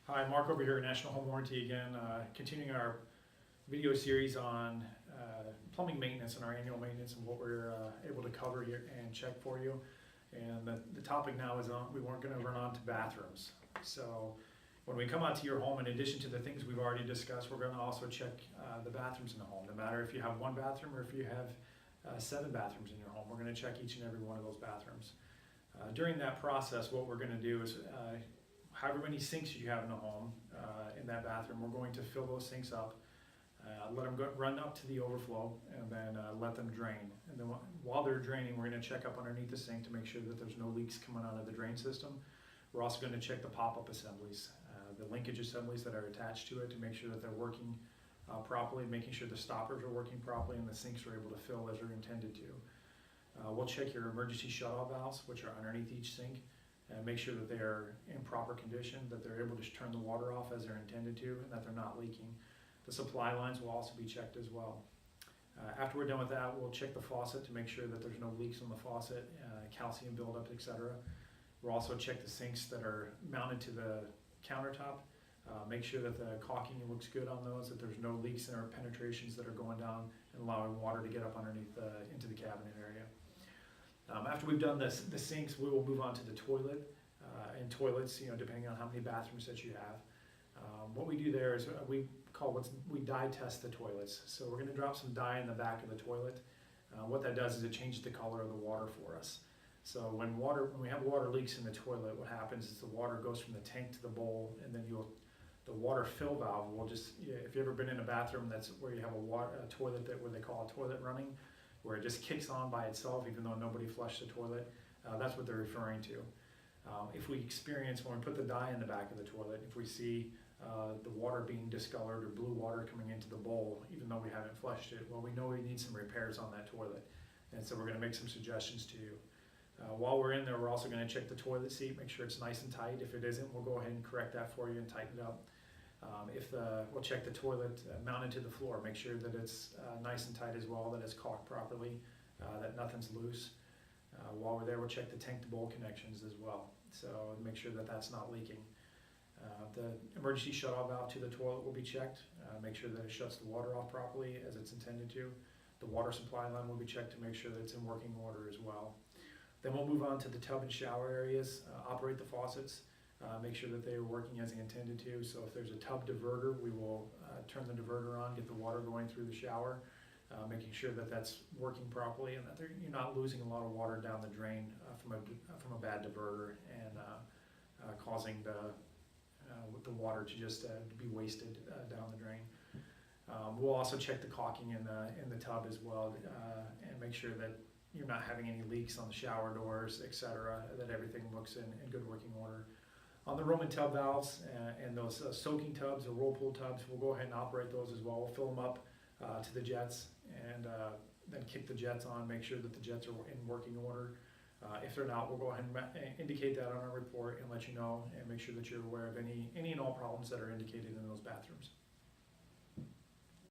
Hi, Mark over here at National Home Warranty again, continuing our video series on plumbing maintenance and our annual maintenance and what we're able to cover here and check for you. And the topic now is we weren't going to run on to bathrooms. So when we come out to your home, in addition to the things we've already discussed, we're going to also check the bathrooms in the home. No matter if you have one bathroom or if you have 7 bathrooms in your home, we're going to check each and every one of those bathrooms. During that process, what we're going to do is however many sinks you have in the home, in that bathroom, we're going to fill those sinks up, let them run up to the overflow, and then let them drain. And then while they're draining, we're going to check up underneath the sink to make sure that there's no leaks coming out of the drain system. We're also going to check the pop-up assemblies, the linkage assemblies that are attached to it, to make sure that they're working properly, making sure the stoppers are working properly and the sinks are able to fill as they're intended to. We'll check your emergency shutoff valves, which are underneath each sink, and make sure that they are in proper condition, that they're able to turn the water off as they're intended to, and that they're not leaking. The supply lines will also be checked as well. After we're done with that, we'll check the faucet to make sure that there's no leaks on the faucet, calcium buildup, etc. We'll also check the sinks that are mounted to the countertop, make sure that the caulking looks good on those, that there's no leaks or penetrations that are going down and allowing water to get up underneath into the cabinet area. After we've done this, the sinks, we will move on to the toilet and toilets, depending on how many bathrooms that you have. What we do there is we dye test the toilets. So we're going to drop some dye in the back of the toilet. What that does is it changes the color of the water for us. So when we have water leaks in the toilet, what happens is the water goes from the tank to the bowl, and then the water fill valve will just, if you've ever been in a bathroom that's where you have a toilet where they call a toilet running, where it just kicks on by itself even though nobody flushed the toilet, that's what they're referring to. If we experience, when we put the dye in the back of the toilet, if we see the water being discolored or blue water coming into the bowl even though we haven't flushed it, well, we know we need some repairs on that toilet, and so we're going to make some suggestions to you. While we're in there, we're also going to check the toilet seat, make sure it's nice and tight. If it isn't, we'll go ahead and correct that for you and tighten it up. We'll check the toilet mounted to the floor, make sure that it's nice and tight as well, that it's caulked properly, that nothing's loose. While we're there, we'll check the tank to bowl connections as well, so make sure that that's not leaking. The emergency shutoff valve to the toilet will be checked, make sure that it shuts the water off properly as it's intended to. The water supply line will be checked to make sure that it's in working order as well. Then we'll move on to the tub and shower areas, operate the faucets, make sure that they are working as they intended to. So if there's a tub diverter, we will turn the diverter on, get the water going through the shower, making sure that that's working properly and that you're not losing a lot of water down the drain from a bad diverter and causing the water to just be wasted down the drain. We'll also check the caulking in the tub as well, and make sure that you're not having any leaks on the shower doors, etc., that everything looks in good working order. On the Roman tub valves and those soaking tubs or whirlpool tubs, we'll go ahead and operate those as well. We'll fill them up to the jets and then kick the jets on, make sure that the jets are in working order. If they're not, we'll go ahead and indicate that on our report and let you know, and make sure that you're aware of any and all problems that are indicated in those bathrooms.